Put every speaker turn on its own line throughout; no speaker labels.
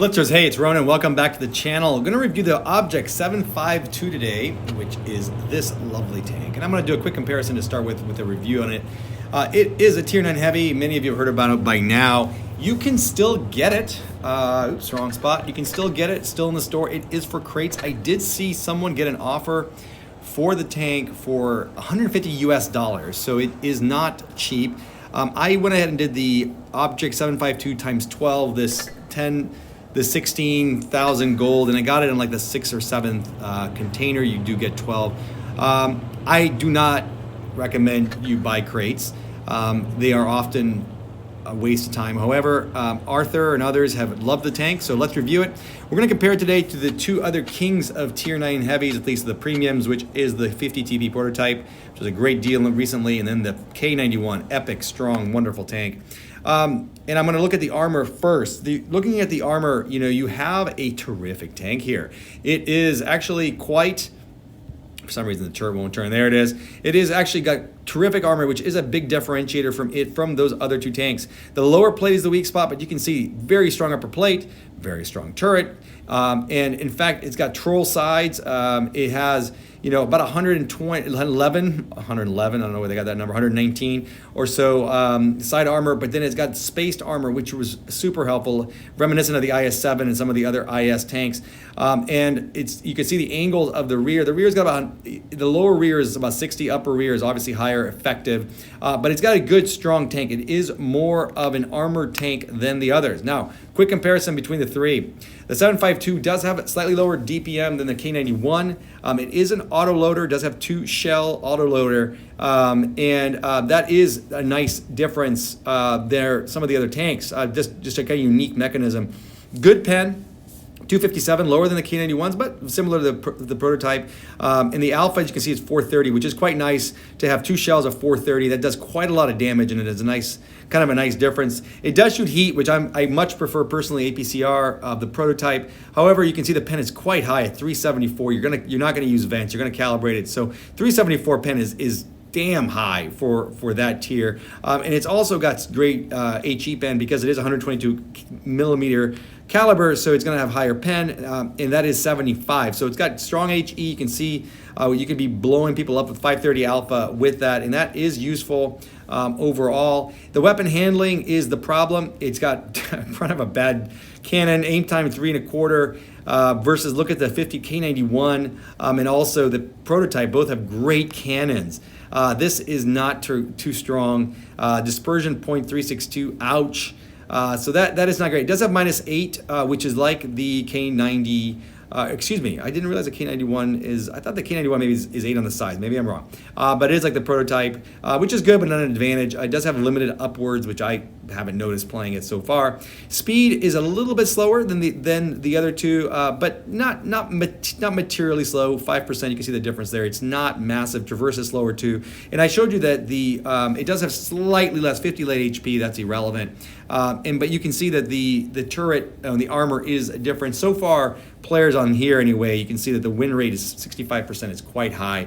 Blitzers, hey, it's Ronan. Welcome back to the channel. I'm going to review the OBJ752 today, which is this lovely tank. And I'm going to do a quick comparison to start with a review on it. It is a Tier 9 heavy. Many of you have heard about it by now. You can still get it. Oops, wrong spot. You can still get it, still in the store. It is for crates. I did see someone get an offer for the tank for $150 US, so it is not cheap. I went ahead and did the OBJ752 times 12, the 16,000 gold, and I got it in like the 6th or 7th container. You do get 12. I do not recommend you buy crates. They are often a waste of time. However, Arthur and others have loved the tank, so let's review it. We're going to compare it today to the two other kings of Tier 9 heavies, at least the premiums, which is the 50 TP prototype, which was a great deal recently, and then the K91, epic, strong, wonderful tank. And I'm going to look at the armor first. Looking at the armor, you have a terrific tank here. It is actually quite, for some reason the turret won't turn. There it is. It is actually got terrific armor, which is a big differentiator from those other two tanks. The lower plate is the weak spot, but you can see very strong upper plate, very strong turret, and in fact, it's got troll sides. It has about 111, I don't know where they got that number, 119 or so side armor, but then it's got spaced armor, which was super helpful, reminiscent of the IS-7 and some of the other IS tanks. And you can see the angles of the rear. The rear's got the lower rear is about 60, upper rear is obviously higher effective, but it's got a good strong tank. It is more of an armored tank than the others. Now, quick comparison between the three. The 752 does have a slightly lower DPM than the K91. It is an autoloader, does have 2 shell autoloader, and that is a nice difference there. Some of the other tanks, just a kind of unique mechanism. Good pen. 257, lower than the K91s, but similar to the prototype. In the Alpha, as you can see, it's 430, which is quite nice to have 2 shells of 430. That does quite a lot of damage, and it is kind of a nice difference. It does shoot heat, which I much prefer personally, APCR of the prototype. However, you can see the pen is quite high at 374. You're not gonna use vents. You're gonna calibrate it. So 374 pen is damn high for that tier, and it's also got great HE pen because it is 122 millimeter caliber, so it's going to have higher pen, and that is 75. So it's got strong HE. You can see you could be blowing people up with 530 alpha with that, and that is useful overall. The weapon handling is the problem. It's got front of a bad cannon, aim time 3 1/4 versus look at the 50 K91 and also the prototype. Both have great cannons. This is not too strong. Dispersion 0.362. Ouch. So that is not great. It does have -8, which is like the K90. Excuse me, I didn't realize the K91 is, I thought the K91 maybe is 8 on the sides. Maybe I'm wrong. But it is like the prototype, which is good, but not an advantage. It does have limited upwards, which I haven't noticed playing it so far. Speed is a little bit slower than the other two, but not materially slow. 5%, you can see the difference there. It's not massive. Traverse is slower too. And I showed you that it does have slightly less 50 late HP. That's irrelevant. But you can see that the turret and the armor is different. So far, players on here anyway, you can see that the win rate is 65%. It's quite high.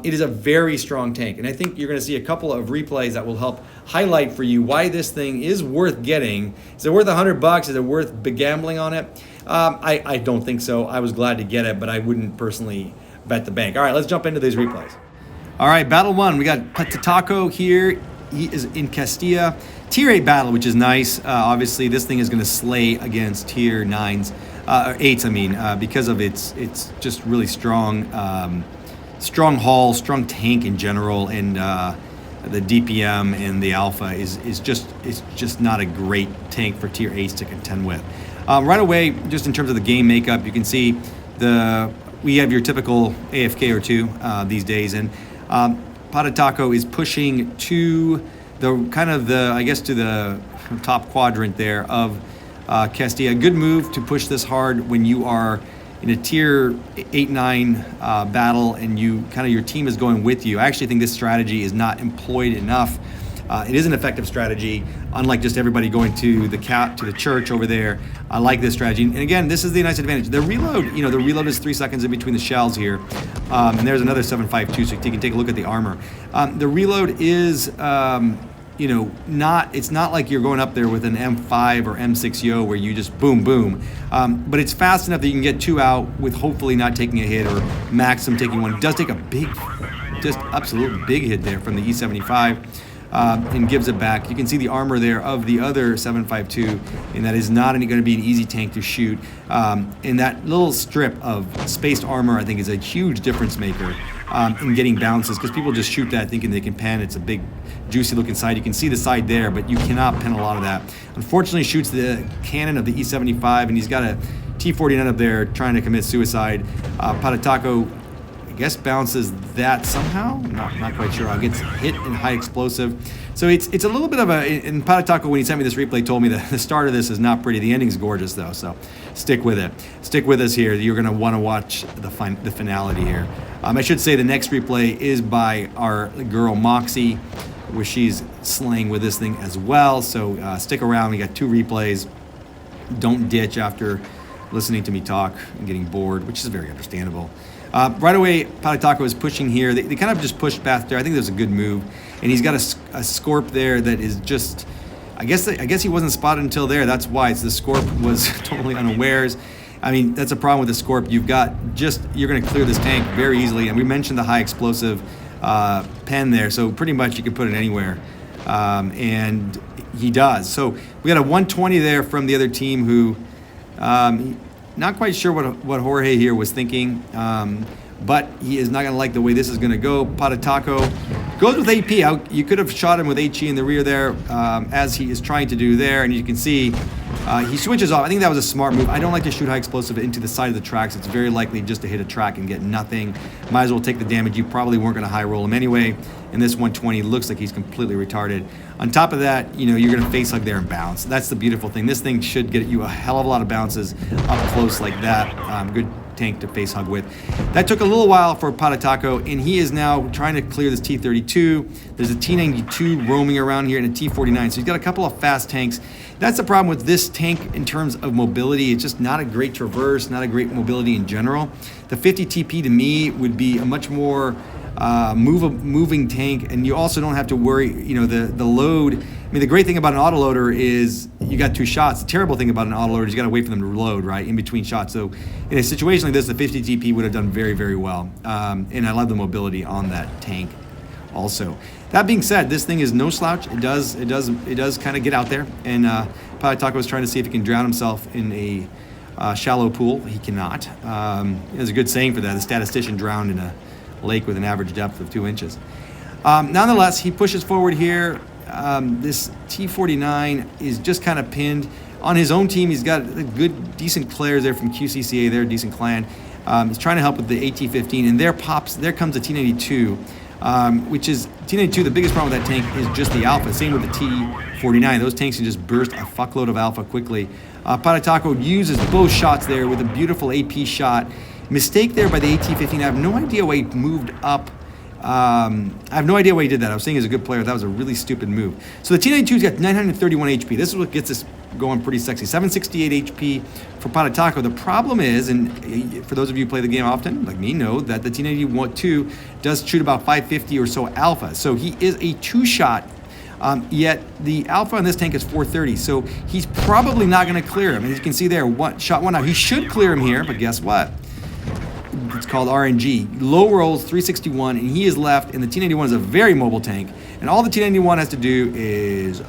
It is a very strong tank, and I think you're going to see a couple of replays that will help highlight for you why this thing is worth getting. Is it worth $100? Is it worth gambling on it? I don't think so. I was glad to get it, but I wouldn't personally bet the bank. All right, let's jump into these replays. All right, battle 1. We got Patatotako here. He is in Castilla. Tier 8 battle, which is nice. Obviously, this thing is going to slay against Tier 9s. 8s, I mean, because of its just really strong, strong hull, strong tank in general, and the DPM and the Alpha is just not a great tank for Tier 8s to contend with. Right away, just in terms of the game makeup, you can see we have your typical AFK or 2 these days, and Patatotako is pushing to the top quadrant there of Castilla. A good move to push this hard when you are in a tier 8-9 battle and your team is going with you. I actually think this strategy is not employed enough. It is an effective strategy, unlike just everybody going to the church over there. I like this strategy. And again, this is the nice advantage. The reload is 3 seconds in between the shells here. And there's another 752, so you can take a look at the armor. The reload is it's not like you're going up there with an M5 or M6 Yo where you just boom, boom. But it's fast enough that you can get 2 out with hopefully not taking a hit or Maxim taking one. It does take a big, just absolute big hit there from the E75 and gives it back. You can see the armor there of the other 752, and that is not going to be an easy tank to shoot. And that little strip of spaced armor, I think, is a huge difference maker in getting bounces, because people just shoot that thinking they can pen. It's a big, juicy looking side. You can see the side there, but you cannot pen a lot of that. Unfortunately, shoots the cannon of the E75, and he's got a T49 up there trying to commit suicide. Patatotako, I guess, bounces that somehow. Not quite sure how. Gets hit in high explosive. So it's a little bit of a, and Patatotako, when he sent me this replay, told me that the start of this is not pretty. The ending's gorgeous, though, so stick with it. Stick with us here. You're going to want to watch the finality here. I should say the next replay is by our girl Moxxi, where she's slaying with this thing as well. So stick around. We got 2 replays. Don't ditch after listening to me talk and getting bored, which is very understandable. Right away, Patatotako is pushing here. They kind of just pushed past there. I think there's a good move. And he's got a Scorp there that is just, I guess he wasn't spotted until there. That's why. The Scorp was totally unawares. I mean, that's a problem with the Scorp. You're going to clear this tank very easily. And we mentioned the high explosive pen there. So pretty much you can put it anywhere. And he does. So we got a 120 there from the other team who, not quite sure what Jorge here was thinking, but he is not going to like the way this is going to go. Patatotako goes with AP. You could have shot him with HE in the rear there, as he is trying to do there, and you can see he switches off. I think that was a smart move. I don't like to shoot high explosive into the side of the tracks. It's very likely just to hit a track and get nothing. Might as well take the damage. You probably weren't going to high roll him anyway, and this 120 looks like he's completely retarded. On top of that, you're going to face hug there and bounce. That's the beautiful thing. This thing should get you a hell of a lot of bounces up close like that. Good tank to face hug with. That took a little while for Patatotako, and he is now trying to clear this T32. There's a T92 roaming around here and a T49, so he's got a couple of fast tanks. That's the problem with this tank in terms of mobility. It's just not a great traverse, not a great mobility in general. The 50 TP to me would be a much more moving tank, and you also don't have to worry, the load. I mean, the great thing about an autoloader is you got 2 shots. The terrible thing about an autoloader is you got to wait for them to reload, right, in between shots. So in a situation like this, the 50 TP would have done very, very well. And I love the mobility on that tank also. That being said, this thing is no slouch. It does kind of get out there, and Patatotako is trying to see if he can drown himself in a shallow pool. He cannot. There's a good saying for that. The statistician drowned in a lake with an average depth of 2 inches. Nonetheless, he pushes forward here. This T49 is just kind of pinned. On his own team, he's got good, decent players there from QCCA. They're a decent clan. He's trying to help with the AT-15, and there comes the T-92, which is T-92. The biggest problem with that tank is just the alpha. Same with the T-49. Those tanks can just burst a fuckload of alpha quickly. Patatotako uses both shots there with a beautiful AP shot. Mistake there by the AT-15. I have no idea why he moved up. I have no idea why he did that. I was saying he's a good player. That was a really stupid move. So the T-92's got 931 HP. This is what gets us going pretty sexy. 768 HP for Patatotako. The problem is, and for those of you who play the game often, like me, know that the T-92 does shoot about 550 or so alpha. So he is a 2-shot. Yet the alpha on this tank is 430, so he's probably not going to clear him. As you can see there, shot 1 out. He should clear him here, but guess what? It's called RNG. Low rolls, 361, and he is left, and the T-91 is a very mobile tank, and all the T-91 has to do is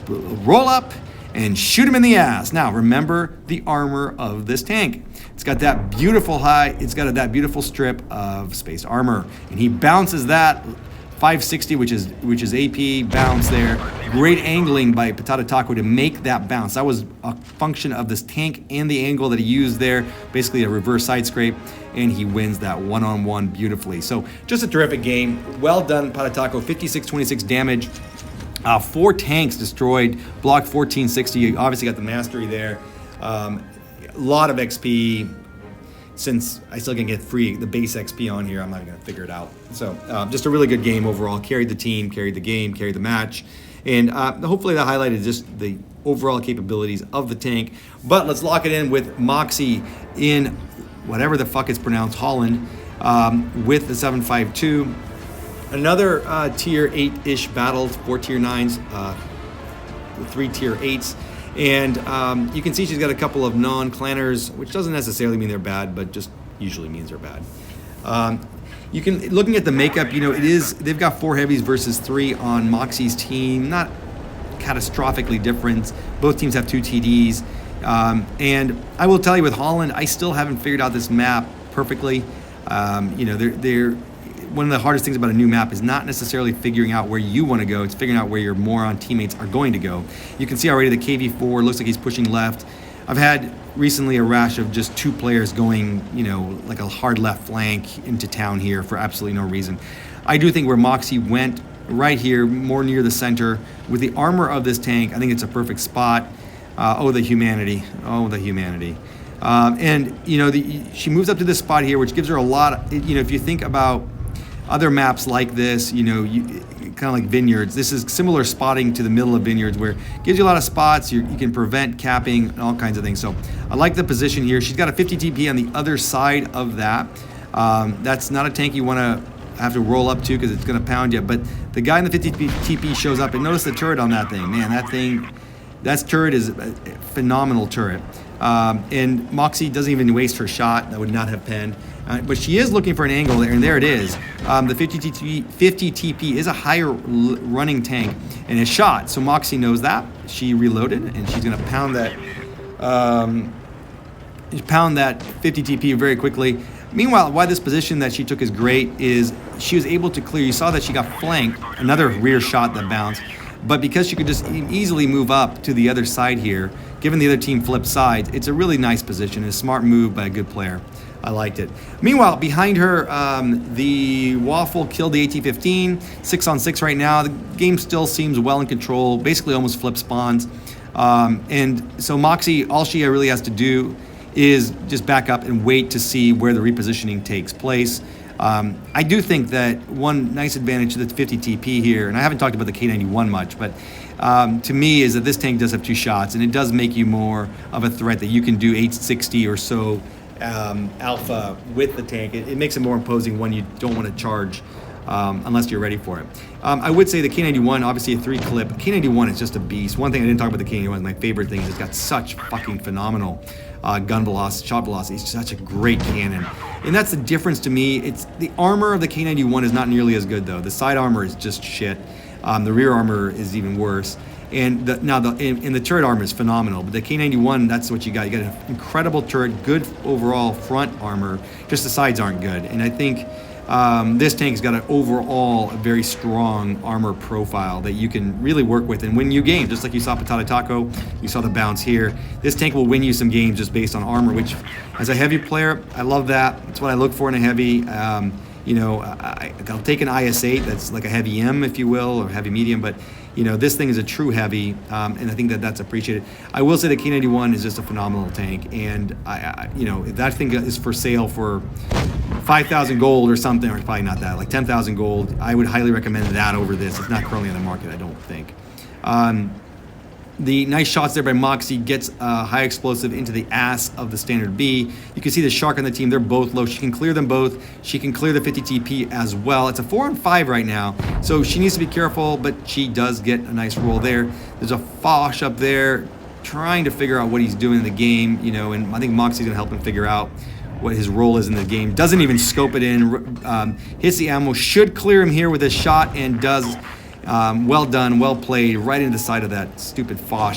roll up and shoot him in the ass. Now, remember the armor of this tank. It's got that beautiful it's got that beautiful strip of space armor, and he bounces that 560, which is AP bounce there. Great angling by Patatotako to make that bounce. That was a function of this tank and the angle that he used there, basically a reverse side scrape, and he wins that one-on-one beautifully. So just a terrific game. Well done, Patatotako. 56-26 damage. 4 tanks destroyed. Block 1460. You obviously got the mastery there. A lot of XP. Since I still can get the base XP on here, I'm not going to figure it out. So just a really good game overall. Carried the team, carried the game, carried the match. And hopefully that highlighted just the overall capabilities of the tank. But let's lock it in with Moxxi in whatever the fuck it's pronounced, Holland, with the 752. Another tier 8-ish battle, 4 tier 9s, 3 tier 8s. And you can see she's got a couple of non-clanners, which doesn't necessarily mean they're bad, but just usually means they're bad. You can, looking at the makeup, you know, they've got 4 heavies versus 3 on Moxxi's team. Not catastrophically different. Both teams have 2 TDs. And I will tell you, with Holland, I still haven't figured out this map perfectly. You know, they're one of the hardest things about a new map is not necessarily figuring out where you want to go. It's figuring out where your moron teammates are going to go. You can see already the KV4 looks like he's pushing left. I've had recently a rash of just 2 players going, you know, like a hard left flank into town here for absolutely no reason. I do think where Moxxi went right here, more near the center, with the armor of this tank, I think it's a perfect spot. Oh, the humanity. Oh, the humanity. And, you know, she moves up to this spot here, which gives her a lot of, you know, if you think about other maps like this, you know, kind of like Vineyards, this is similar spotting to the middle of Vineyards, where it gives you a lot of spots. You can prevent capping and all kinds of things. So I like the position here. She's got a 50 TP on the other side of that. That's not a tank you want to have to roll up to because it's going to pound you. But the guy in the 50 TP shows up, and notice the turret on that thing. Man, that turret is a phenomenal turret. And Moxxi doesn't even waste her shot. That would not have penned. But she is looking for an angle there, and there it is. The 50 TP is a higher running tank, and it's shot. So Moxxi knows that. She reloaded, and she's going to pound that 50 TP very quickly. Meanwhile, why this position that she took is great is she was able to clear. You saw that she got flanked, another rear shot that bounced. But because she could just easily move up to the other side here, given the other team flipped sides, it's a really nice position, a smart move by a good player. I liked it. Meanwhile, behind her, the Waffle killed the AT-15, 6-on-6 right now. The game still seems well in control, basically almost flip spawns. And so Moxxi, all she really has to do is just back up and wait to see where the repositioning takes place. I do think that one nice advantage to the 50 TP here, and I haven't talked about the K91 much, but to me is that this tank does have 2 shots, and it does make you more of a threat that you can do 860 or so alpha with the tank. It makes it more imposing when you don't want to charge unless you're ready for it. I would say the K91, obviously a 3 clip. K91 is just a beast. One thing I didn't talk about the K91, my favorite thing is it's got such fucking phenomenal gun velocity, shot velocity. It's such a great cannon. And that's the difference to me. It's the armor of the K91 is not nearly as good though. The side armor is just shit. The rear armor is even worse. And the turret armor is phenomenal. But the K91, that's what you got. You got an incredible turret, good overall front armor. Just the sides aren't good. And I think this tank's got an overall a very strong armor profile that you can really work with and win you games. Just like you saw Patatotako, you saw the bounce here. This tank will win you some games just based on armor, which as a heavy player, I love that. That's what I look for in a heavy. You know, I'll take an IS-8 that's like a heavy M, if you will, or heavy medium, but you know, this thing is a true heavy, and I think that that's appreciated. I will say the K91 is just a phenomenal tank, and you know, if that thing is for sale for 5,000 gold or something, or probably not that, like 10,000 gold, I would highly recommend that over this. It's not currently on the market, I don't think. The nice shots there by Moxxi gets high explosive into the ass of the standard B. You can see the Shark on the team, they're both low. She can clear them both. She can clear the 50 TP as well. It's a 4-on-5 right now, so she needs to be careful, but she does get a nice roll there. There's a Foch up there trying to figure out what he's doing in the game, you know, and I think Moxxi's gonna help him figure out what his role is in the game. Doesn't even scope it in, hits the ammo, should clear him here with a shot, and does. Well done, well played, right into the side of that stupid Foch.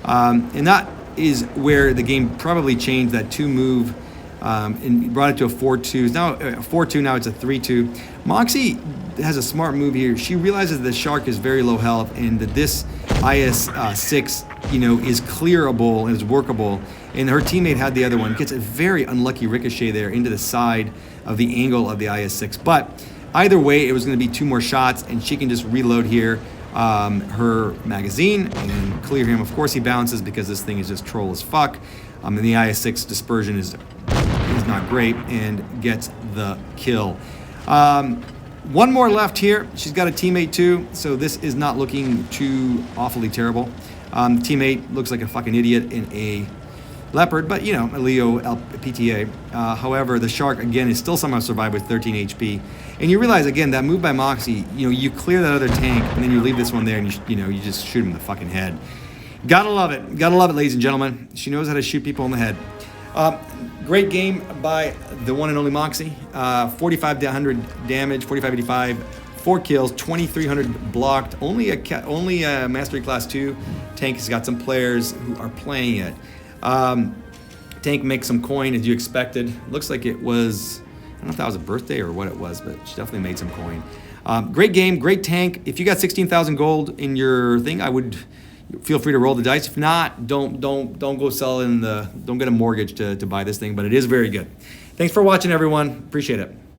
And that is where the game probably changed that 2-move and brought it to a 4-2. Now a 4-2, now it's a 3-2. Moxxi has a smart move here. She realizes the Shark is very low health and that this IS-6, you know, is clearable and is workable. And her teammate had the other one. Gets a very unlucky ricochet there into the side of the angle of the IS-6. But either way, it was going to be 2 more shots, and she can just reload here her magazine and clear him. Of course, he bounces because this thing is just troll as fuck. And the IS-6 dispersion is not great and gets the kill. One more left here. She's got a teammate too, so this is not looking too awfully terrible. The teammate looks like a fucking idiot in a Leopard, but you know, a Leo PTA. However, the Shark again is still somehow survived with 13 HP. And you realize again that move by Moxxi, you know, you clear that other tank and then you leave this one there and you just shoot him in the fucking head. Gotta love it, ladies and gentlemen. She knows how to shoot people in the head. Great game by the one and only Moxxi. 4,500 damage, 4,585, 4 kills, 2,300 blocked. Only a Mastery Class 2 tank has got some players who are playing it. Tank makes some coin as you expected. Looks like it was, I don't know if that was a birthday or what it was, but she definitely made some coin. Great game, great tank. If you got 16,000 gold in your thing, I would feel free to roll the dice. If not, don't go sell don't get a mortgage to buy this thing, but it is very good. Thanks for watching, everyone. Appreciate it.